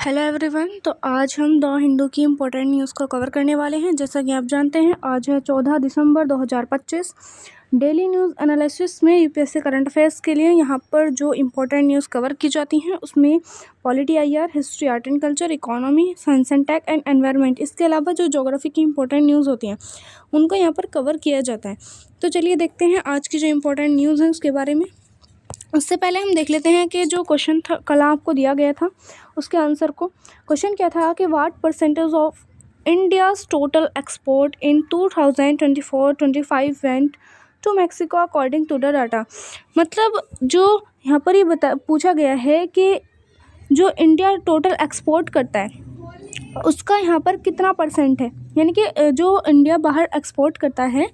Hello everyone. तो आज हम द हिंदू की इम्पोर्टेंट न्यूज़ को कवर करने वाले हैं। जैसा कि आप जानते हैं आज है 14 दिसंबर 2025। डेली न्यूज़ एनालिसिस में यूपीएससी करंट अफेयर्स के लिए यहाँ पर जो इम्पोर्टेंट न्यूज़ कवर की जाती हैं उसमें polity IR, history, art and culture, economy, science and tech and environment, इसके अलावा जो ज्योग्राफी की इंपॉर्टेंट न्यूज़ होती हैं उनको यहाँ पर कवर किया जाता है। तो चलिए देखते हैं आज की जो इम्पोर्टेंट न्यूज़ है उसके बारे में। उससे पहले हम देख लेते हैं कि जो क्वेश्चन था कल आपको दिया गया था उसके आंसर को। क्वेश्चन क्या था कि what percentage of India's total export in 2024-25 went to Mexico according to the data. मतलब जो यहाँ पर ये पूछा गया है कि जो इंडिया टोटल एक्सपोर्ट करता है उसका यहाँ पर कितना परसेंट है, यानी कि जो इंडिया बाहर एक्सपोर्ट करता है,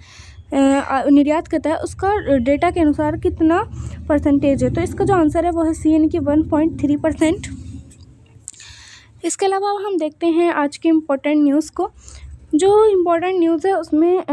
निर्यात करता है, उसका डेटा के अनुसार कितना परसेंटेज है। तो इसका जो आंसर है वो है सी, यानी कि 1.3%। इसके अलावा हम देखते हैं आज की इम्पोर्टेंट न्यूज़ को। जो इम्पोर्टेंट न्यूज़ है उसमें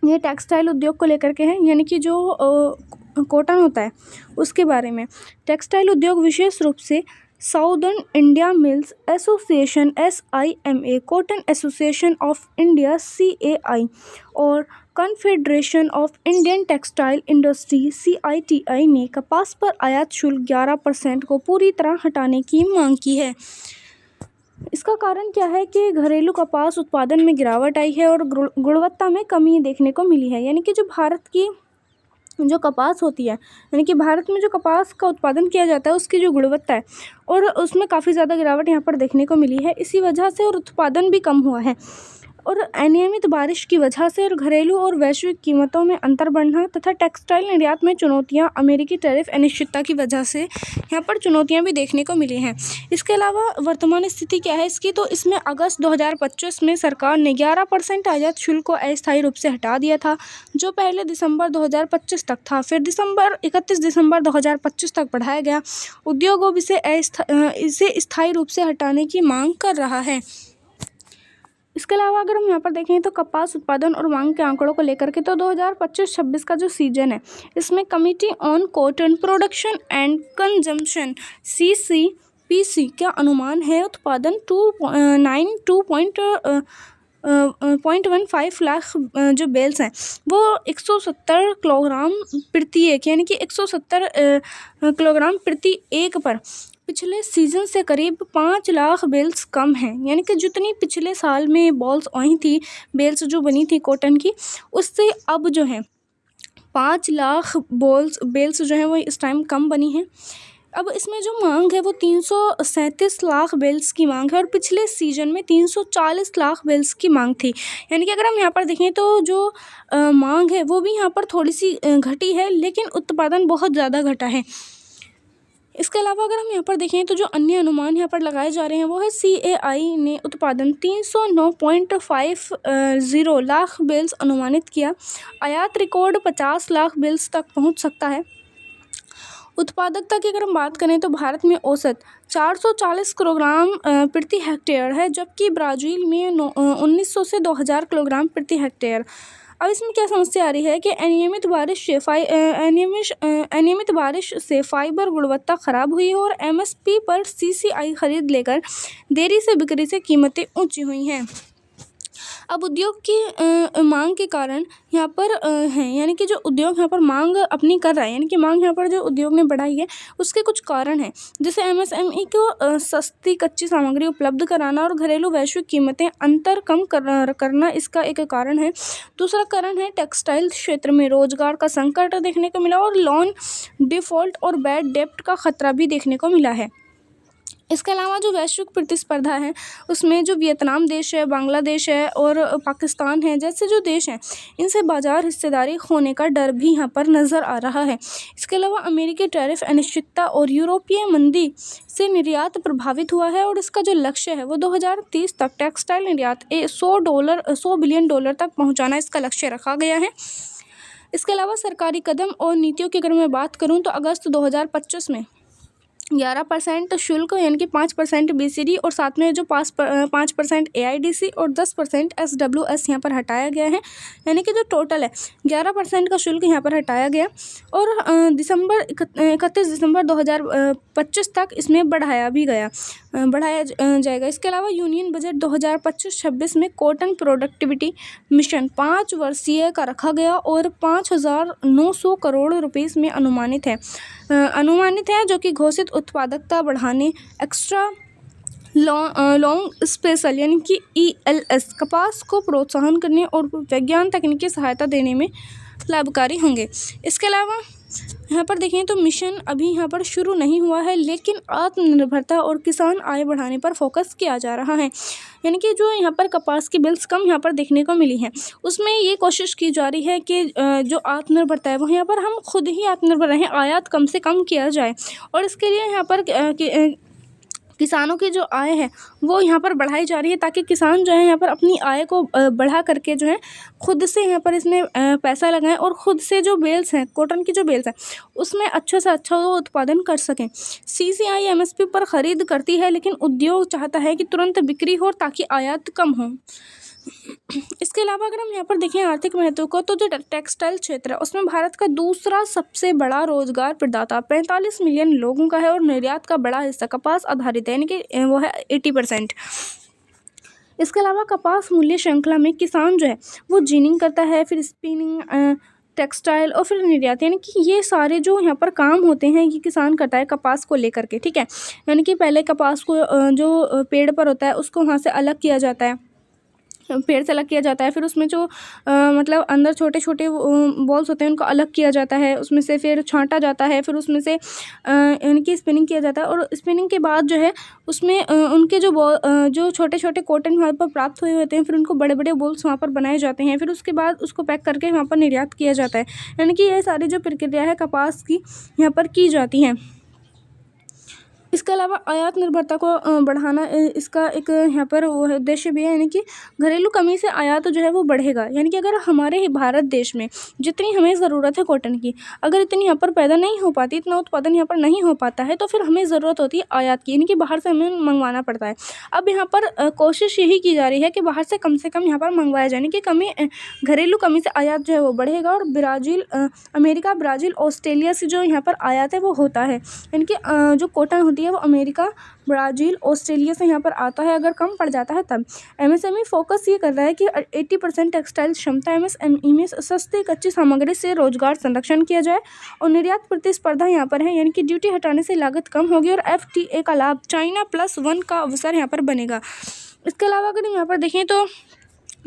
ये टेक्सटाइल उद्योग को लेकर के है, यानी कि जो कॉटन होता है उसके बारे में। टेक्सटाइल उद्योग विशेष रूप से southern India mills association SIMA, cotton association of India CAI और confederation of Indian textile industry CITI ने कपास पर आयात शुल्क 11% को पूरी तरह हटाने की मांग की है। इसका कारण क्या है कि घरेलू कपास उत्पादन में गिरावट आई है और गुणवत्ता में कमी देखने को मिली है। यानी कि जो भारत की जो कपास होती है, यानी कि भारत में जो कपास का उत्पादन किया जाता है उसकी जो गुणवत्ता है और उसमें काफ़ी ज़्यादा गिरावट यहाँ पर देखने को मिली है। इसी वजह से और उत्पादन भी कम हुआ है और अनियमित बारिश की वजह से और घरेलू और वैश्विक कीमतों में अंतर बढ़ना तथा टेक्सटाइल निर्यात में चुनौतियां, अमेरिकी टैरिफ अनिश्चितता की वजह से यहाँ पर चुनौतियां भी देखने को मिली हैं। इसके अलावा वर्तमान स्थिति क्या है इसकी, तो इसमें अगस्त 2025 में सरकार ने 11% आयात शुल्क को अस्थायी रूप से हटा दिया था, जो पहले दिसंबर 2025 तक था। फिर 31 दिसंबर 2025 तक बढ़ाया गया। उद्योग अब इसे स्थायी रूप से हटाने की मांग कर रहा है। इसके अलावा अगर हम यहाँ पर देखें तो कपास उत्पादन और मांग के आंकड़ों को लेकर के तो 2025-26 का जो सीजन है इसमें committee on cotton production and consumption CCPC का अनुमान है उत्पादन 2.15 लाख जो बेल्स हैं वो 170 किलोग्राम प्रति एक, यानी कि 170 किलोग्राम प्रति एक पर पिछले सीज़न से करीब 5 लाख बेल्स कम हैं। यानी कि जितनी पिछले साल में बॉल्स आई थी, बेल्स जो बनी थी कॉटन की, उससे अब जो है 5 लाख बेल्स जो हैं वो इस टाइम कम बनी हैं। अब इसमें जो मांग है वो 337 लाख बेल्स की मांग है और पिछले सीजन में 340 लाख बेल्स की मांग थी। यानी कि अगर हम यहाँ पर देखें तो जो मांग है वो भी यहाँ पर थोड़ी सी घटी है, लेकिन उत्पादन बहुत ज़्यादा घटा है। इसके अलावा अगर हम यहाँ पर देखें तो जो अन्य अनुमान यहाँ पर लगाए जा रहे हैं वो है CAI ने उत्पादन 309.50 लाख बेल्स अनुमानित किया। आयात रिकॉर्ड 50 लाख बेल्स तक पहुँच सकता है। उत्पादकता की अगर हम बात करें तो भारत में औसत 440 किलोग्राम प्रति हेक्टेयर है, जबकि ब्राज़ील में 1900 से 2000 किलोग्राम प्रति हेक्टेयर। अब इसमें क्या समस्या आ रही है कि अनियमित बारिश से फाइबर गुणवत्ता खराब हुई है और MSP पर CCI खरीद लेकर देरी से बिक्री से कीमतें ऊंची हुई हैं। अब उद्योग की मांग के कारण यहाँ पर हैं, यानी कि जो उद्योग यहाँ पर मांग अपनी कर रहा है, यानी कि मांग यहाँ पर जो उद्योग ने बढ़ाई है उसके कुछ कारण हैं, जैसे MSME को सस्ती कच्ची सामग्री उपलब्ध कराना और घरेलू वैश्विक कीमतें अंतर कम करना इसका एक कारण है। दूसरा कारण है टेक्सटाइल क्षेत्र में रोजगार का संकट देखने को मिला और लोन डिफ़ॉल्ट और बैड डेब्ट का खतरा भी देखने को मिला है। इसके अलावा जो वैश्विक प्रतिस्पर्धा है उसमें जो वियतनाम देश है, बांग्लादेश है और पाकिस्तान है जैसे जो देश हैं इनसे बाजार हिस्सेदारी खोने का डर भी यहाँ पर नज़र आ रहा है। इसके अलावा अमेरिकी टैरिफ अनिश्चितता और यूरोपीय मंदी से निर्यात प्रभावित हुआ है और इसका जो लक्ष्य है वो 2030 तक टेक्सटाइल निर्यात $100 बिलियन तक पहुँचाना इसका लक्ष्य रखा गया है। इसके अलावा सरकारी कदम और नीतियों की अगर मैं बात करूँ तो अगस्त 2025 में 11% शुल्क यानी कि 5% BCD और साथ में जो 5% AIDC और 10% SWS यहाँ पर हटाया गया है। यानी कि जो टोटल है 11% का शुल्क यहाँ पर हटाया गया और 31 दिसंबर 2025 तक इसमें बढ़ाया जाएगा। इसके अलावा यूनियन बजट 2025-26 में कॉटन प्रोडक्टिविटी मिशन 5 वर्षीय का रखा गया और 5,900 करोड़ रुपीस में अनुमानित है जो कि घोषित उत्पादकता बढ़ाने एक्स्ट्रा लॉन्ग स्पेशल यानी कि ELS कपास को प्रोत्साहन करने और विज्ञान तकनीकी सहायता देने में लाभकारी होंगे। इसके अलावा यहाँ पर देखें तो मिशन अभी यहाँ पर शुरू नहीं हुआ है, लेकिन आत्मनिर्भरता और किसान आय बढ़ाने पर फोकस किया जा रहा है। यानी कि जो यहाँ पर कपास की बिल्स कम यहाँ पर देखने को मिली है, उसमें ये कोशिश की जा रही है कि जो आत्मनिर्भरता है वो यहाँ पर हम खुद ही आत्मनिर्भर रहें, आयात कम से कम किया जाए और इसके लिए यहाँ पर किसानों की जो आय है वो यहाँ पर बढ़ाई जा रही है, ताकि किसान जो है यहाँ पर अपनी आय को बढ़ा करके जो है खुद से यहाँ पर इसमें पैसा लगाएं और ख़ुद से जो बेल्स हैं, कॉटन की जो बेल्स हैं, उसमें अच्छे से अच्छा वो उत्पादन कर सकें। CCI MSP पर ख़रीद करती है, लेकिन उद्योग चाहता है कि तुरंत बिक्री हो ताकि आयात कम हो। इसके अलावा अगर हम यहाँ पर देखें आर्थिक महत्व को, तो जो टेक्सटाइल क्षेत्र है उसमें भारत का दूसरा सबसे बड़ा रोजगार प्रदाता 45 मिलियन लोगों का है और निर्यात का बड़ा हिस्सा कपास आधारित है, यानी कि वो है 80%। इसके अलावा कपास मूल्य श्रृंखला में किसान जो है वो जीनिंग करता है, फिर स्पिनिंग, टेक्सटाइल और फिर निर्यात, यानी कि ये सारे जो यहाँ पर काम होते हैं ये किसान करता है कपास को लेकर के। ठीक है, यानी कि पहले कपास को जो पेड़ पर होता है उसको वहाँ से अलग किया जाता है, पेड़ से अलग किया जाता है, फिर उसमें जो मतलब अंदर छोटे छोटे बॉल्स होते हैं उनको अलग किया जाता है, उसमें से फिर छांटा जाता है, फिर उसमें से इनकी स्पिनिंग किया जाता है और स्पिनिंग के बाद जो है उसमें उनके जो छोटे छोटे कॉटन वहाँ पर प्राप्त हुए होते हैं, फिर उनको बड़े बड़े बॉल्स वहाँ पर बनाए जाते हैं, फिर उसके बाद उसको पैक करके वहाँ पर निर्यात किया जाता है। यानी कि ये सारी जो प्रक्रिया है कपास की यहाँ पर की जाती हैं। इसके अलावा आयात निर्भरता को बढ़ाना इसका एक यहाँ पर वो उद्देश्य भी है, यानी कि घरेलू कमी से आयात जो है वो बढ़ेगा। यानी कि अगर हमारे ही भारत देश में जितनी हमें ज़रूरत है कॉटन की, अगर इतनी यहाँ पर पैदा नहीं हो पाती, इतना उत्पादन यहाँ पर नहीं हो पाता है, तो फिर हमें ज़रूरत होती है आयात की, यानी कि बाहर से हमें मंगवाना पड़ता है। अब यहाँ पर कोशिश यही की जा रही है कि बाहर से कम यहाँ पर मंगवाया जाए, यानी कि घरेलू कमी से आयात जो है वो बढ़ेगा और अमेरिका, ब्राज़ील, ऑस्ट्रेलिया से जो यहाँ पर आयात है वो होता है। यानी कि जो कॉटन होती है वो अमेरिका, ब्राज़ील, ऑस्ट्रेलिया से यहाँ पर आता है, अगर कम पड़ जाता है तब। MSME फोकस ये कर रहा है कि 80% टेक्सटाइल क्षमता MSME में सस्ती कच्ची सामग्री से रोजगार संरक्षण किया जाए और निर्यात प्रतिस्पर्धा यहाँ पर है, यानी कि ड्यूटी हटाने से लागत कम होगी और FTA का लाभ China +1 का अवसर यहाँ पर बनेगा। इसके अलावा अगर यहाँ पर देखें तो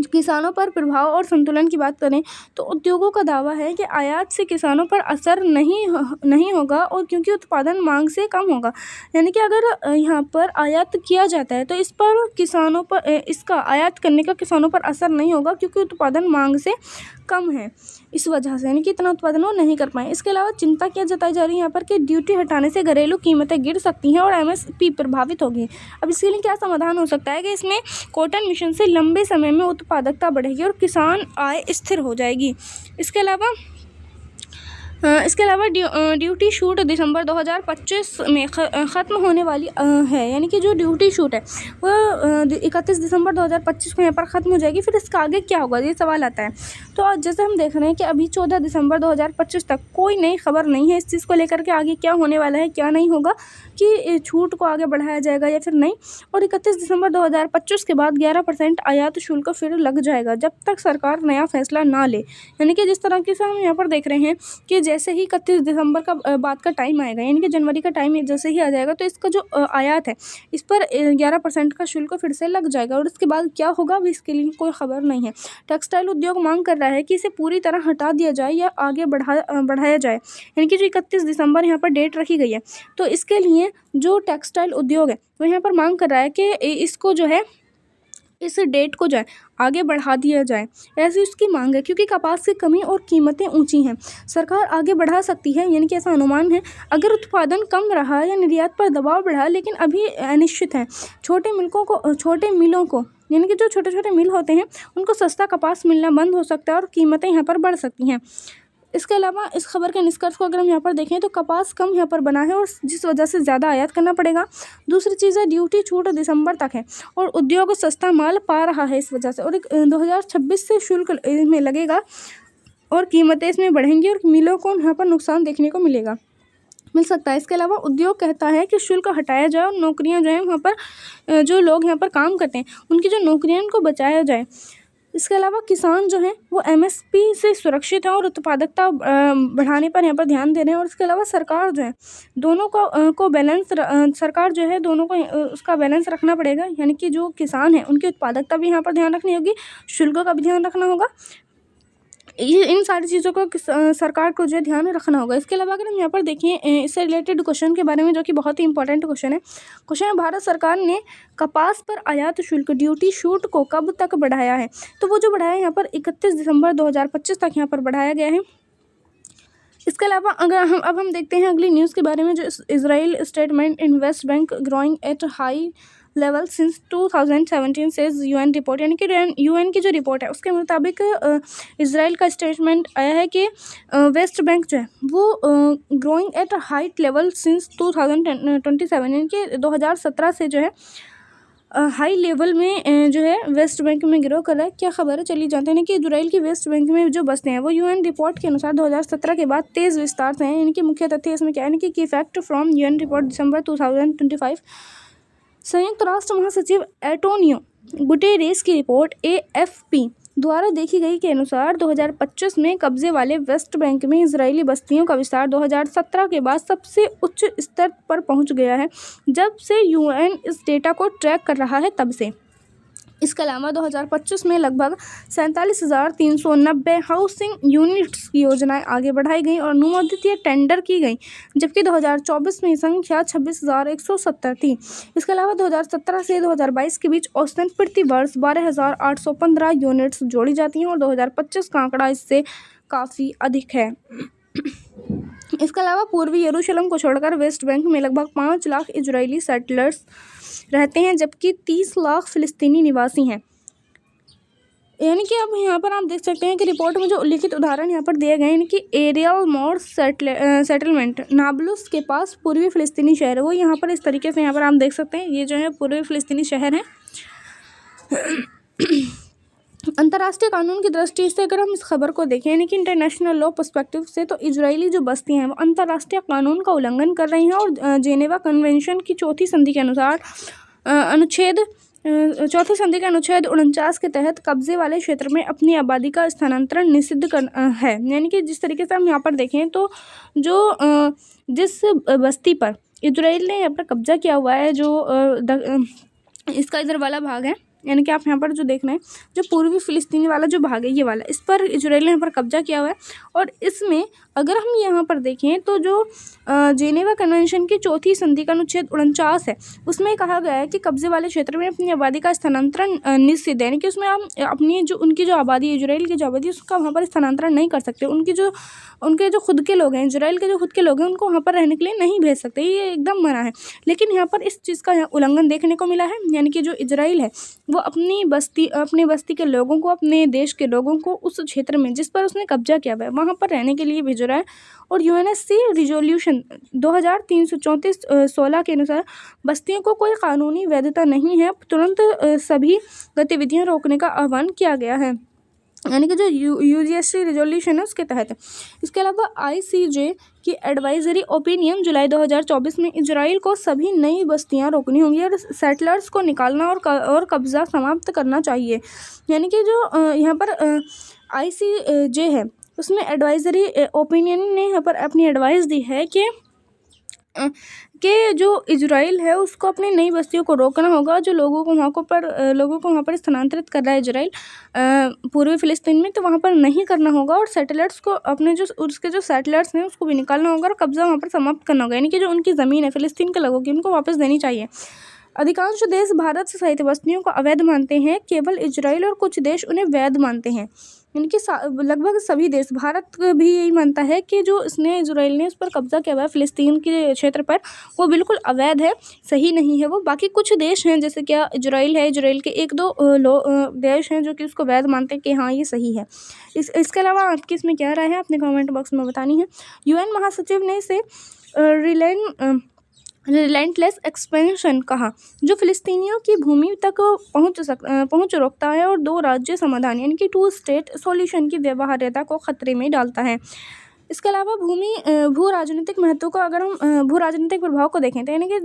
किसानों पर प्रभाव और संतुलन की बात करें तो उद्योगों का दावा है कि आयात से किसानों पर असर नहीं होगा और क्योंकि उत्पादन मांग से कम होगा। यानी कि अगर यहाँ पर आयात किया जाता है तो इस पर किसानों पर इसका आयात करने का किसानों पर असर नहीं होगा, क्योंकि उत्पादन मांग से कम है, इस वजह से यानी कि इतना उत्पादन वो नहीं कर पाए। इसके अलावा चिंता क्या जताई जा रही है यहाँ पर कि ड्यूटी हटाने से घरेलू कीमतें गिर सकती हैं और MSP प्रभावित होगी। अब इसके लिए क्या समाधान हो सकता है कि इसमें कॉटन मिशन से लंबे समय में उत्पादकता बढ़ेगी और किसान आय स्थिर हो जाएगी। इसके अलावा ड्यूटी छूट दिसंबर 2025 में ख़त्म होने वाली है, यानी कि जो ड्यूटी छूट है वो 31 दिसंबर 2025 को यहाँ पर ख़त्म हो जाएगी। फिर इसका आगे क्या होगा, ये सवाल आता है। तो जैसे हम देख रहे हैं कि अभी 14 दिसंबर 2025 तक कोई नई खबर नहीं है इस चीज़ को लेकर के आगे क्या होने वाला है, क्या नहीं होगा, कि छूट को आगे बढ़ाया जाएगा या फिर नहीं। और 31 दिसंबर 2025 के बाद 11% आयात शुल्क फिर लग जाएगा जब तक सरकार नया फैसला ना ले। यानी कि जिस तरह से हम यहाँ पर देख रहे हैं कि जैसे ही 31 दिसंबर का बाद का टाइम आएगा, यानी कि जनवरी का टाइम जैसे ही आ जाएगा, तो इसका जो आयात है इस पर 11% का शुल्क फिर से लग जाएगा। और इसके बाद क्या होगा अभी इसके लिए कोई खबर नहीं है। टेक्सटाइल उद्योग मांग कर रहा है कि इसे पूरी तरह हटा दिया जाए या आगे बढ़ाया जाए, यानी कि जो 31 दिसंबर यहाँ पर डेट रखी गई है, तो इसके लिए जो टेक्सटाइल उद्योग है वो यहाँ पर मांग कर रहा है कि इसको जो है इस डेट को जो है आगे बढ़ा दिया जाए, ऐसी उसकी मांग है, क्योंकि कपास की कमी और कीमतें ऊंची हैं। सरकार आगे बढ़ा सकती है, यानी कि ऐसा अनुमान है अगर उत्पादन कम रहा या निर्यात पर दबाव बढ़ा, लेकिन अभी अनिश्चित है। छोटे मिलों को यानी कि जो छोटे छोटे मिल होते हैं उनको सस्ता कपास मिलना बंद हो सकता है और कीमतें यहाँ पर बढ़ सकती हैं। इसके अलावा इस खबर के निष्कर्ष को अगर हम यहाँ पर देखें तो कपास कम यहाँ पर बना है और जिस वजह से ज़्यादा आयात करना पड़ेगा। दूसरी चीज़ है ड्यूटी छूट दिसंबर तक है और उद्योग सस्ता माल पा रहा है इस वजह से, और 2026 से शुल्क में लगेगा और कीमतें इसमें बढ़ेंगी और मिलों को यहाँ पर नुकसान देखने को मिल सकता है। इसके अलावा उद्योग कहता है कि शुल्क हटाया जाए और नौकरियां जो है वहाँ पर जो लोग यहाँ पर काम करते हैं उनकी जो नौकरियां उनको बचाया जाए। इसके अलावा किसान जो हैं वो एमएसपी से सुरक्षित हैं और उत्पादकता बढ़ाने पर यहाँ पर ध्यान दे रहे हैं। और इसके अलावा सरकार जो है दोनों को बैलेंस सरकार जो है दोनों को उसका बैलेंस रखना पड़ेगा, यानी कि जो किसान हैं उनकी उत्पादकता भी यहाँ पर ध्यान रखनी होगी, शुल्क का भी ध्यान रखना होगा। इन सारी चीज़ों को सरकार को जो है ध्यान रखना होगा। इसके अलावा अगर हम यहाँ पर देखें इससे रिलेटेड क्वेश्चन के बारे में जो कि बहुत ही इंपॉर्टेंट क्वेश्चन है, भारत सरकार ने कपास पर आयात शुल्क ड्यूटी छूट को कब तक बढ़ाया है? तो वो जो बढ़ाया है यहाँ पर 31 दिसंबर 2025 तक यहाँ पर बढ़ाया गया है। इसके अलावा अगर हम देखते हैं अगली न्यूज़ के बारे में, जो Israel statement in West Bank growing at high level since 2017 says UN report, यानी कि यूएन की जो रिपोर्ट है उसके मुताबिक इजराइल का स्टेटमेंट आया है कि वेस्ट बैंक जो है वो growing at height level since 2027, यानी कि 2017 से जो है हाई लेवल में जो है वेस्ट बैंक में ग्रो कर रहा है। क्या खबर है, चलिए जानते हैं कि इजराइल की वेस्ट बैंक में जो बस्ते हैं वो यूएन रिपोर्ट के अनुसार 2017 के बाद तेज़ विस्तार से हैं। इनकी मुख्य तथ्य इसमें क्या है कि इफेक्ट फ्रॉम यूएन रिपोर्ट दिसंबर 2025 संयुक्त राष्ट्र महासचिव एंटोनियो गुटेरेस की रिपोर्ट एएफपी द्वारा देखी गई के अनुसार 2025 में कब्जे वाले वेस्ट बैंक में इजरायली बस्तियों का विस्तार 2017 के बाद सबसे उच्च स्तर पर पहुंच गया है, जब से यूएन इस डेटा को ट्रैक कर रहा है तब से। इसके अलावा 2025 में लगभग 47,390 हाउसिंग यूनिट्स की योजनाएं आगे बढ़ाई गई और अनुमोदित या टेंडर की गई, जबकि 2024 में संख्या 26,170 थी। इसके अलावा 2017 से 2022 के बीच औसतन प्रति वर्ष 12,815 यूनिट्स जोड़ी जाती हैं और 2025 का आंकड़ा इससे काफ़ी अधिक है। इसके अलावा पूर्वी यरूशलेम को छोड़कर वेस्ट बैंक में लगभग 5 लाख इजरायली सेटलर्स रहते हैं, जबकि 30 लाख फिलिस्तीनी निवासी हैं। यानी कि अब यहाँ पर आप देख सकते हैं कि रिपोर्ट में जो उल्लिखित उदाहरण यहाँ पर दिए गए हैं कि एरियल मोर सेटलमेंट नाब्लुस के पास पूर्वी फिलिस्तीनी शहर है, वो यहाँ पर इस तरीके से यहाँ पर आप देख सकते हैं, ये जो है पूर्वी फिलिस्तीनी शहर है। अंतर्राष्ट्रीय कानून की दृष्टि से अगर हम इस खबर को देखें, यानी कि इंटरनेशनल लॉ पर्सपेक्टिव से, तो इजरायली जो बस्तियां हैं वो अंतर्राष्ट्रीय कानून का उल्लंघन कर रही हैं और जेनेवा कन्वेंशन की चौथी संधि के अनुसार अनुच्छेद 49 के तहत कब्जे वाले क्षेत्र में अपनी आबादी का स्थानांतरण निषिद्ध है। यानी कि जिस तरीके से हम यहाँ पर देखें तो जो जिस बस्ती पर इजराइल ने यहाँ पर कब्जा किया हुआ है, जो इसका इधर वाला भाग है, यानी कि आप यहाँ पर जो देख रहे हैं जो पूर्वी फिलिस्तीनी वाला जो भाग है ये वाला, इस पर इजराइल ने यहाँ पर कब्जा किया हुआ है। और इसमें अगर हम यहाँ पर देखें तो जो जेनेवा कन्वेंशन की चौथी संधि का अनुच्छेद 49 है, उसमें कहा गया है कि कब्जे वाले क्षेत्र में अपनी आबादी का स्थानांतरण निषिद्ध है, यानी कि उसमें हम अपनी जो उनकी जो आबादी इजराइल की जो आबादी है उसका वहाँ पर स्थानांतरण नहीं कर सकते। उनके जो खुद के लोग हैं, इजराइल के जो खुद के लोग हैं, उनको वहाँ पर रहने के लिए नहीं भेज सकते, ये एकदम मना है। लेकिन यहाँ पर इस चीज़ का उल्लंघन देखने को मिला है, यानी कि जो इजराइल है वो अपनी बस्ती के लोगों को, अपने देश के लोगों को उस क्षेत्र में जिस पर उसने कब्जा किया हुआ है वहाँ पर रहने के लिए भेज रहा है। और यूएनएससी रिजोल्यूशन 2334/16 के अनुसार बस्तियों को कोई कानूनी वैधता नहीं है, तुरंत सभी गतिविधियां रोकने का आह्वान किया गया है, यानी कि जो यूजीएससी रिजोल्यूशन है उसके तहत। इसके अलावा आईसीजे की एडवाइजरी ओपिनियन जुलाई 2024 में इजराइल को सभी नई बस्तियां रोकनी होंगी और सेटलर्स को निकालना और कब्जा समाप्त करना चाहिए। यानी कि जो यहाँ पर आईसीजे है उसमें एडवाइजरी ओपिनियन ने यहाँ पर अपनी एडवाइस दी है कि जो इजराइल है उसको अपनी नई बस्तियों को रोकना होगा, जो लोगों को वहाँ पर स्थानांतरित कर रहा है इजराइल पूर्वी फिलिस्तीन में, तो वहाँ पर नहीं करना होगा। और सेटलर्स को अपने जो उसके जो सेटलर्स हैं उसको भी निकालना होगा और कब्जा वहाँ पर समाप्त करना होगा, यानी कि जो उनकी ज़मीन है फिलिस्तीन के लोगों की उनको वापस देनी चाहिए। अधिकांश देश भारत से सहित बस्तियों को अवैध मानते हैं, केवल इजराइल और कुछ देश उन्हें वैध मानते हैं। इनके लगभग सभी देश, भारत भी यही मानता है कि जो इजराइल ने उस पर कब्जा किया हुआ है फिलिस्तीन के क्षेत्र पर, वो बिल्कुल अवैध है, सही नहीं है वो। बाकी कुछ देश हैं जैसे क्या इजराइल है, इजराइल के एक दो देश हैं जो कि उसको वैध मानते हैं कि हाँ ये सही है। इसके अलावा आपकी इसमें क्या राय है, अपने कमेंट बॉक्स में बतानी है। यूएन महासचिव ने इसे रिलेंटलेस एक्सपेंशन कहा, जो फिलिस्तीनियों की भूमि तक पहुंच रोकता है और दो राज्य समाधान यानी कि 2 स्टेट सॉल्यूशन की व्यवहार्यता को खतरे में डालता है। इसके अलावा भू राजनीतिक महत्व को, अगर हम भू राजनीतिक प्रभाव को देखें तो यानी कि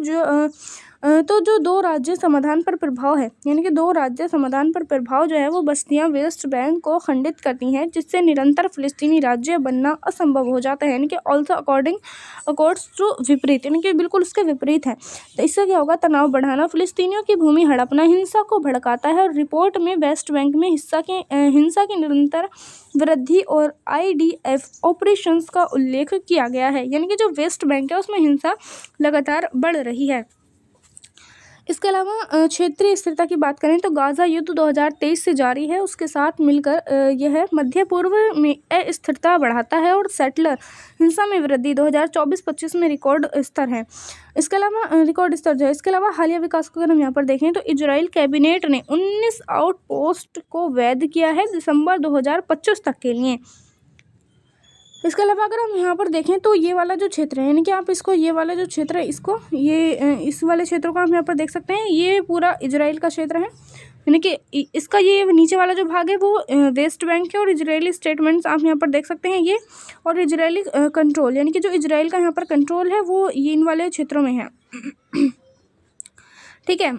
जो दो राज्य समाधान पर प्रभाव है, यानी कि 2 राज्य समाधान पर प्रभाव जो है वो बस्तियां वेस्ट बैंक को खंडित करती हैं, जिससे निरंतर फिलिस्तीनी राज्य बनना असंभव हो जाता है। यानी कि ऑल्सो अकॉर्ड्स टू विपरीत, यानी कि बिल्कुल उसके विपरीत है। तो इससे क्या होगा, तनाव बढ़ाना, फिलिस्तीनियों की भूमि हड़पना हिंसा को भड़काता है। और रिपोर्ट में वेस्ट बैंक में हिंसा की निरंतर वृद्धि और IDF ऑपरेशंस का उल्लेख किया गया है, यानी कि जो वेस्ट बैंक है उसमें हिंसा लगातार बढ़ रही है। इसके अलावा क्षेत्रीय स्थिरता की बात करें तो गाज़ा युद्ध 2023 से जारी है, उसके साथ मिलकर यह मध्य पूर्व में अस्थिरता बढ़ाता है और सेटलर हिंसा में वृद्धि 2024-25 में रिकॉर्ड स्तर है। इसके अलावा रिकॉर्ड स्तर जो है, इसके अलावा हालिया विकास को अगर हम यहाँ पर देखें तो इजराइल कैबिनेट ने 19 आउटपोस्ट को वैध किया है दिसंबर 2025 तक के लिए। इसके अलावा अगर हम यहाँ पर देखें तो ये वाला जो क्षेत्र है, यानी कि आप इसको, ये वाला जो क्षेत्र है इसको, इस वाले क्षेत्रों को आप यहाँ पर देख सकते हैं, ये पूरा इजराइल का क्षेत्र है। यानी कि इसका ये नीचे वाला जो भाग है वो वेस्ट बैंक है और इजरायली स्टेटमेंट्स आप यहाँ पर देख सकते हैं ये, और इजरायली कंट्रोल, यानी कि जो इजराइल का यहाँ पर कंट्रोल है वो ये इन वाले क्षेत्रों में है। ठीक है।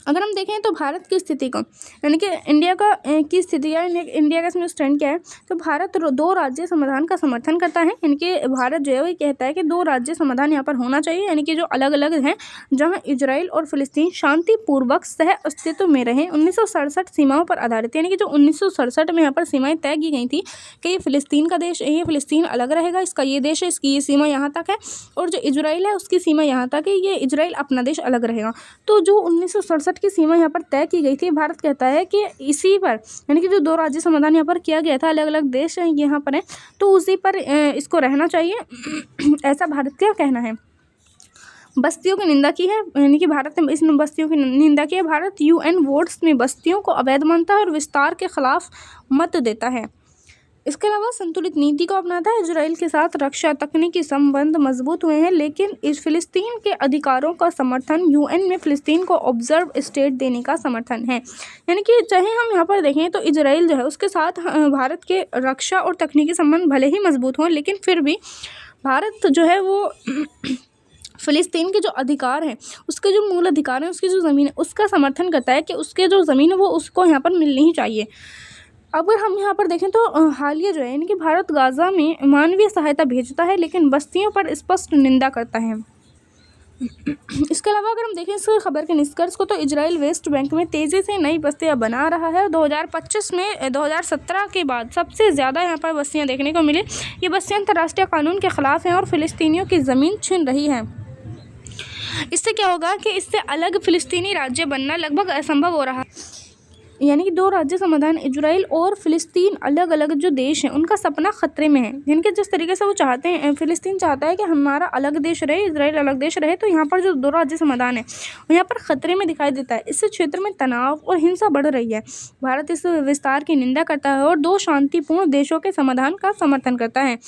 अगर हम देखें तो भारत की स्थिति को, यानी कि इंडिया की स्थिति या इंडिया का इसमें स्टैंड क्या है, तो भारत 2 राज्य समाधान का समर्थन करता है। यानी कि भारत जो है वो कहता है कि 2 राज्य समाधान यहाँ पर होना चाहिए, यानी कि जो अलग अलग हैं, जहाँ इजराइल और फिलिस्तीन शांतिपूर्वक सह अस्तित्व में रहे, 1967 सीमाओं पर आधारित। यानी कि जो 1967 में यहाँ पर सीमाएं तय की गई थी कि ये फिलिस्तीन का देश, ये फिलिस्तीन अलग रहेगा, इसका ये देश है, इसकी ये सीमा यहाँ तक है, और जो इजराइल है उसकी सीमा यहाँ तक है, ये इजराइल अपना देश अलग रहेगा। तो जो 1967 की सीमा यहाँ पर तय की गई थी, भारत कहता है कि इसी पर, यानी कि जो 2 राज्य समाधान यहाँ पर किया गया था, अलग अलग देश यहाँ पर है, तो उसी पर इसको रहना चाहिए, ऐसा भारत का कहना है। बस्तियों की निंदा की है, यानी कि भारत ने इस बस्तियों की निंदा की है। भारत UN वोट्स में बस्तियों को अवैध मानता है और विस्तार के खिलाफ मत देता है। इसके अलावा संतुलित नीति को अपनाता है। इजराइल के साथ रक्षा तकनीकी संबंध मजबूत हुए हैं, लेकिन इस फिलिस्तीन के अधिकारों का समर्थन, UN में फिलिस्तीन को ऑब्जर्व स्टेट देने का समर्थन है। यानी कि चाहे हम यहाँ पर देखें तो इजराइल जो है उसके साथ भारत के रक्षा और तकनीकी संबंध भले ही मजबूत हों, लेकिन फिर भी भारत जो है वो फिलिस्तीन के जो अधिकार हैं, उसके जो मूल अधिकार हैं, उसकी जो ज़मीन है, उसका समर्थन करता है कि उसके जो ज़मीन है वो उसको यहाँ पर मिलनी ही चाहिए। अगर हम यहाँ पर देखें तो हालिया जो है, यानी कि भारत गाज़ा में मानवीय सहायता भेजता है, लेकिन बस्तियों पर स्पष्ट निंदा करता है। इसके अलावा अगर हम देखें इस खबर के निष्कर्ष को, तो इजराइल वेस्ट बैंक में तेज़ी से नई बस्तियां बना रहा है। 2025 में 2017 के बाद सबसे ज़्यादा यहाँ पर बस्तियां देखने को मिली। ये बस्तियां अंतर्राष्ट्रीय कानून के खिलाफ हैं और फिलिस्तीनियों की ज़मीन छीन रही है। इससे क्या होगा कि इससे अलग फिलिस्तीनी राज्य बनना लगभग असंभव हो रहा है। यानी कि 2 राज्य समाधान, इजराइल और फिलिस्तीन अलग अलग जो देश हैं उनका सपना खतरे में है। यानी कि जिस तरीके से वो चाहते हैं, फिलिस्तीन चाहता है कि हमारा अलग देश रहे, इजराइल अलग देश रहे, तो यहाँ पर जो 2 राज्य समाधान है वो यहाँ पर खतरे में दिखाई देता है। इससे क्षेत्र में तनाव और हिंसा बढ़ रही है। भारत इस विस्तार की निंदा करता है और 2 शांतिपूर्ण देशों के समाधान का समर्थन करता है।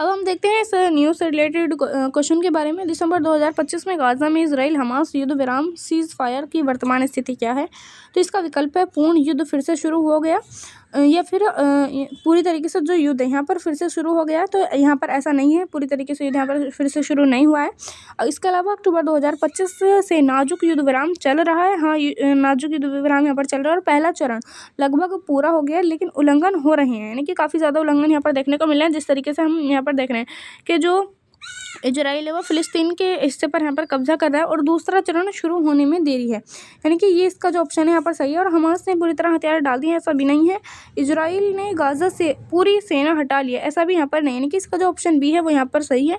अब हम देखते हैं इस न्यूज़ से रिलेटेड क्वेश्चन के बारे में। दिसंबर 2025 में गाज़ा में इजराइल हमास युद्ध विराम सीज फायर की वर्तमान स्थिति क्या है? तो इसका विकल्प है पूर्ण युद्ध फिर से शुरू हो गया, या फिर पूरी तरीके से जो युद्ध है यहाँ पर फिर से शुरू हो गया। तो यहाँ पर ऐसा नहीं है, पूरी तरीके से युद्ध यहाँ पर फिर से शुरू नहीं हुआ है। इसके अलावा अक्टूबर 2025 से नाजुक युद्ध विराम चल रहा है। हाँ, नाजुक युद्ध विराम यहाँ पर चल रहा है और पहला चरण लगभग पूरा हो गया, लेकिन उल्लंघन हो रहे हैं, यानी कि काफ़ी ज़्यादा उल्लंघन यहाँ पर देखने को मिल रहे हैं। जिस तरीके से हम यहाँ पर देख रहे हैं कि जो इजराइल है वो फिलिस्तीन के हिस्से पर यहाँ पर कब्जा कर रहा है और दूसरा चरण शुरू होने में देरी है। यानी कि ये इसका जो ऑप्शन है यहाँ पर सही है। और हमास ने पूरी तरह हथियार डाल दिए, ऐसा भी नहीं है। इजराइल ने गाज़ा से पूरी सेना हटा लिया, ऐसा भी यहाँ पर नहीं। यानी कि इसका जो ऑप्शन बी है वो यहाँ पर सही है।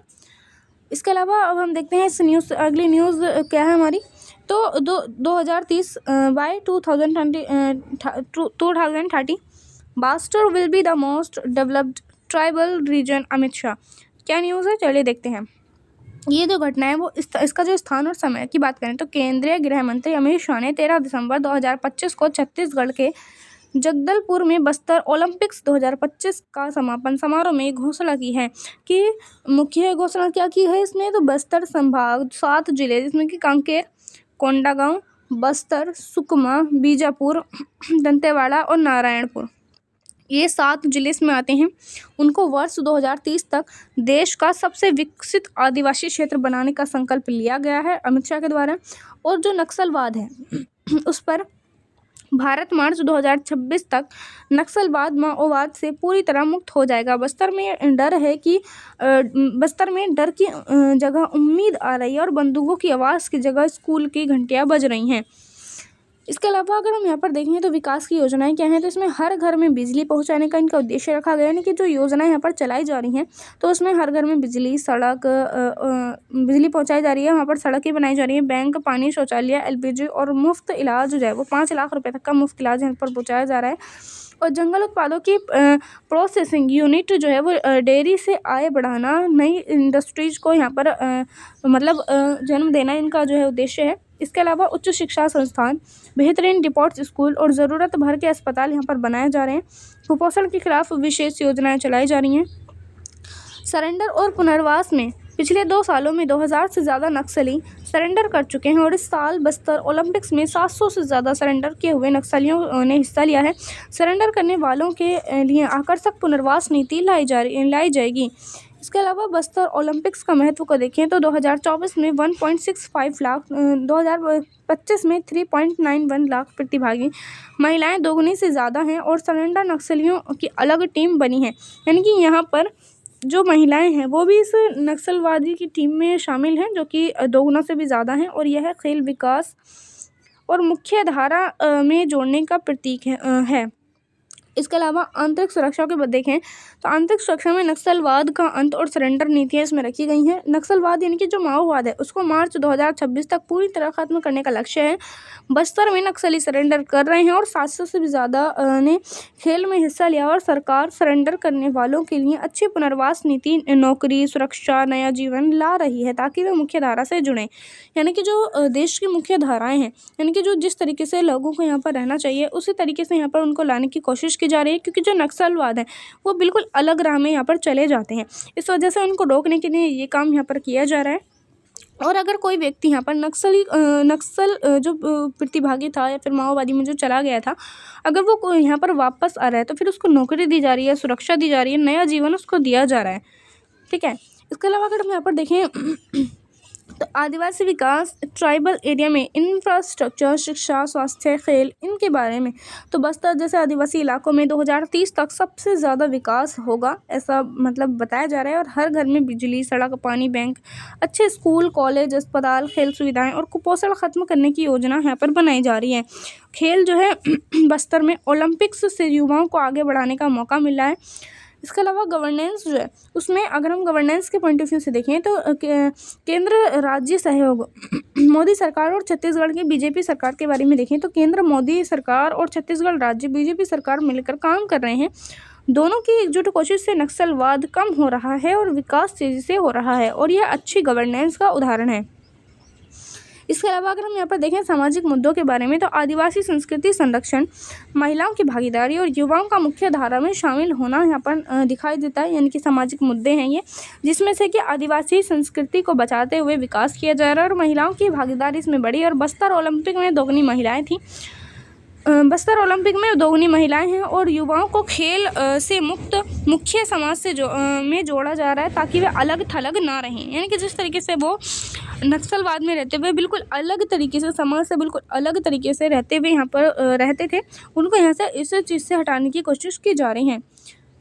इसके अलावा अब हम देखते हैं इस न्यूज़, अगली न्यूज़ क्या है हमारी। तो 2030 by 2030 Bastar will be the most developed tribal region, Amit Shah. क्या न्यूज़ है, चलिए देखते हैं। ये जो घटना है वो इसका जो स्थान और समय की बात करें तो केंद्रीय गृह मंत्री अमित शाह ने 13 दिसंबर 2025 को छत्तीसगढ़ के जगदलपुर में बस्तर ओलंपिक्स 2025 का समापन समारोह में घोषणा की है कि मुख्य घोषणा क्या की है इसमें, तो बस्तर संभाग 7 जिले जिसमें कि कांकेर, कोंडागांव, बस्तर, सुकमा, बीजापुर, दंतेवाड़ा और नारायणपुर, ये 7 जिले इसमें आते हैं। उनको वर्ष 2030 तक देश का सबसे विकसित आदिवासी क्षेत्र बनाने का संकल्प लिया गया है अमित शाह के द्वारा। और जो नक्सलवाद है उस पर भारत मार्च 2026 तक नक्सलवाद माओवाद से पूरी तरह मुक्त हो जाएगा। बस्तर में डर की जगह उम्मीद आ रही है और बंदूकों की आवाज़ की जगह स्कूल की घंटियां बज रही हैं। इसके अलावा अगर हम यहाँ पर देखें तो विकास की योजनाएं क्या हैं, तो इसमें हर घर में बिजली पहुँचाने का इनका उद्देश्य रखा गया है। यानी कि जो योजनाएं यहाँ पर चलाई जा रही हैं तो उसमें हर घर में बिजली, सड़क, बिजली पहुँचाई जा रही है, वहाँ पर सड़कें बनाई जा रही हैं, बैंक, पानी, शौचालय, LPG और मुफ्त इलाज जो है वो 5 लाख रुपये तक का मुफ्त इलाज यहाँ पर पहुँचाया जा रहा है। और जंगल उत्पादों की प्रोसेसिंग यूनिट जो है वो डेयरी से आय बढ़ाना, नई इंडस्ट्रीज को यहाँ पर जन्म देना इनका जो है उद्देश्य है। इसके अलावा उच्च शिक्षा संस्थान, बेहतरीन डिपोर्ट्स स्कूल और ज़रूरत भर के अस्पताल यहाँ पर बनाए जा रहे हैं। कुपोषण के खिलाफ विशेष योजनाएं चलाई जा रही हैं। सरेंडर और पुनर्वास में पिछले 2 सालों में 2000 से ज़्यादा नक्सली सरेंडर कर चुके हैं और इस साल बस्तर ओलंपिक्स में 700 से ज़्यादा सरेंडर किए हुए नक्सलियों ने हिस्सा लिया है। सरेंडर करने वालों के लिए आकर्षक पुनर्वास नीति लाई जाएगी। इसके अलावा बस्तर ओलंपिक्स का महत्व को देखें तो 2024 में 1.65 लाख, 2025 में 3.91 लाख प्रतिभागी, महिलाएं दोगुनी से ज़्यादा हैं और सरेंडर नक्सलियों की अलग टीम बनी है। यानी कि यहाँ पर जो महिलाएं हैं वो भी इस नक्सलवादी की टीम में शामिल हैं जो कि दोगुना से भी ज़्यादा हैं और यह खेल विकास और मुख्य धारा में जोड़ने का प्रतीक है। इसके अलावा आंतरिक सुरक्षा के बाद देखें तो आंतरिक सुरक्षा में नक्सलवाद का अंत और सरेंडर नीतियां इसमें रखी गई हैं। नक्सलवाद यानी कि जो माओवाद है उसको मार्च 2026 तक पूरी तरह खत्म करने का लक्ष्य है। बस्तर में नक्सली सरेंडर कर रहे हैं और 700 से भी ज़्यादा ने खेल में हिस्सा लिया और सरकार सरेंडर करने वालों के लिए अच्छी पुनर्वास नीति, नौकरी, सुरक्षा, नया जीवन ला रही है ताकि वे मुख्य धारा से जुड़ें। यानी कि जो देश की मुख्य धाराएँ हैं, यानी कि जो जिस तरीके से लोगों को यहाँ पर रहना चाहिए उसी तरीके से यहाँ पर उनको लाने की कोशिश की जा रही है, क्योंकि जो नक्सलवाद है वो बिल्कुल अलग राह में यहाँ पर चले जाते हैं। इस वजह से उनको रोकने के लिए ये काम यहाँ पर किया जा रहा है। और अगर कोई व्यक्ति यहाँ पर नक्सल जो प्रतिभागी था या फिर माओवादी में जो चला गया था, अगर वो यहाँ पर वापस आ रहा है तो फिर उसको नौकरी दी जा रही है, सुरक्षा दी जा रही है, नया जीवन उसको दिया जा रहा है। ठीक है। इसके अलावा अगर हम यहाँ पर देखें तो आदिवासी विकास, ट्राइबल एरिया में इंफ्रास्ट्रक्चर, शिक्षा, स्वास्थ्य, खेल, इनके बारे में तो बस्तर जैसे आदिवासी इलाकों में 2030 तक सबसे ज़्यादा विकास होगा, ऐसा बताया जा रहा है। और हर घर में बिजली, सड़क, पानी, बैंक, अच्छे स्कूल, कॉलेज, अस्पताल, खेल सुविधाएं और कुपोषण खत्म करने की योजना यहाँ पर बनाई जा रही है। खेल जो है बस्तर में ओलंपिक्स से युवाओं को आगे बढ़ाने का मौका मिला है। इसके अलावा गवर्नेंस जो है उसमें अगर हम गवर्नेंस के पॉइंट ऑफ व्यू से देखें तो केंद्र राज्य सहयोग, मोदी सरकार और छत्तीसगढ़ की बीजेपी सरकार के बारे में देखें तो केंद्र मोदी सरकार और छत्तीसगढ़ राज्य बीजेपी सरकार मिलकर काम कर रहे हैं। दोनों की एकजुट कोशिश से नक्सलवाद कम हो रहा है और विकास तेजी से हो रहा है और यह अच्छी गवर्नेंस का उदाहरण है। इसके अलावा अगर हम यहाँ पर देखें सामाजिक मुद्दों के बारे में तो आदिवासी संस्कृति संरक्षण, महिलाओं की भागीदारी और युवाओं का मुख्य धारा में शामिल होना यहाँ पर दिखाई देता है। यानी कि सामाजिक मुद्दे हैं ये, जिसमें से कि आदिवासी संस्कृति को बचाते हुए विकास किया जा रहा है और महिलाओं की भागीदारी इसमें बढ़ी। और बस्तर ओलंपिक में दोगुनी महिलाएँ थीं, बस्तर ओलंपिक में दोगुनी महिलाएं हैं और युवाओं को खेल से मुक्त मुख्य समाज से में जोड़ा जा रहा है ताकि वे अलग थलग ना रहें। यानी कि जिस तरीके से वो नक्सलवाद में रहते हुए बिल्कुल अलग तरीके से, समाज से बिल्कुल अलग तरीके से रहते हुए यहाँ पर रहते थे, उनको यहाँ से इस चीज़ से हटाने की कोशिश की जा रही है।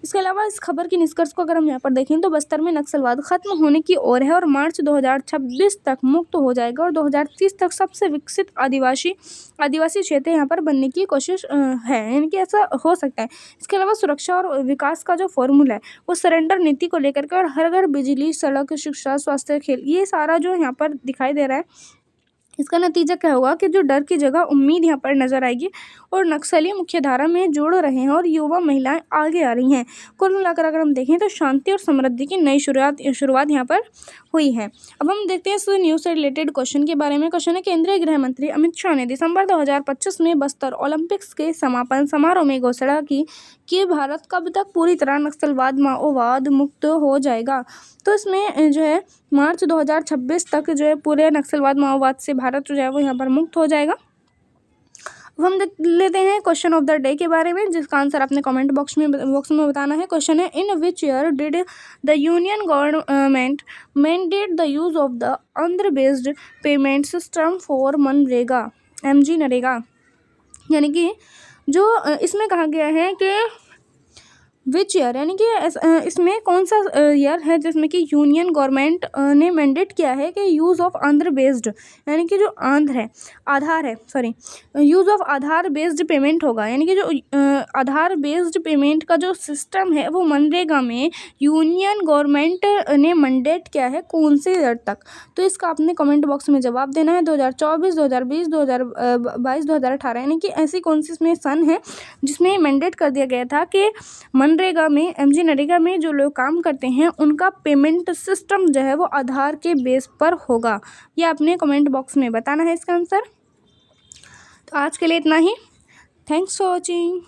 इसके अलावा इस खबर की निष्कर्ष को अगर हम यहाँ पर देखें तो बस्तर में नक्सलवाद खत्म होने की ओर है और मार्च 2026 तक मुक्त हो जाएगा और 2030 तक सबसे विकसित आदिवासी क्षेत्र यहाँ पर बनने की कोशिश है, यानी कि ऐसा हो सकता है। इसके अलावा सुरक्षा और विकास का जो फॉर्मूला है वो सरेंडर नीति को लेकर के और हर घर बिजली, सड़क, शिक्षा, स्वास्थ्य, खेल, ये सारा जो यहाँ पर दिखाई दे रहा है, इसका नतीजा क्या होगा कि जो डर की जगह उम्मीद यहाँ पर नजर आएगी और नक्सली मुख्यधारा में जुड़ रहे हैं और युवा महिलाएं आगे आ रही हैं। कुल मिलाकर अगर हम देखें तो शांति और समृद्धि की नई शुरुआत यहाँ पर हुई है। अब हम देखते हैं इस न्यूज़ से रिलेटेड क्वेश्चन के बारे में। क्वेश्चन है, केंद्रीय गृह मंत्री अमित शाह ने दिसंबर 2025 में बस्तर ओलंपिक्स के समापन समारोह में घोषणा की कि भारत कब तक पूरी तरह नक्सलवाद माओवाद मुक्त हो जाएगा। तो इसमें जो है मार्च 2026 तक जो है पूरे नक्सलवाद माओवाद से भारत जो है वो यहाँ पर मुक्त हो जाएगा। अब हम देख लेते हैं क्वेश्चन ऑफ द डे के बारे में, जिसका आंसर आपने कमेंट बॉक्स में बताना है। क्वेश्चन है, in which year did the union government mandate the use of the Aadhaar based payment system for MNREGA MG NREGA. यानी कि जो इसमें कहा गया है कि विच ईयर, यानी कि इसमें कौन सा ईयर है जिसमें कि यूनियन गवर्नमेंट ने मैंडेट किया है कि यूज़ ऑफ आंध्र बेस्ड, यानी कि जो आधार है use of Aadhaar based payment होगा। यानी कि जो आधार बेस्ड पेमेंट का जो सिस्टम है वो मनरेगा में यूनियन गवर्नमेंट ने मैंडेट किया है कौन से ईयर तक। तो इसका आपने कमेंट बॉक्स में जवाब देना है। 2024, 2020, 2022, 2018, यानी कि ऐसी कौन सी इसमें सन है जिसमें मैंडेट कर दिया गया था कि मनरेगा में MG नरेगा में जो लोग काम करते हैं उनका पेमेंट सिस्टम जो है वो आधार के बेस पर होगा। ये आपने कमेंट बॉक्स में बताना है इसका आंसर। तो आज के लिए इतना ही। Thanks for watching.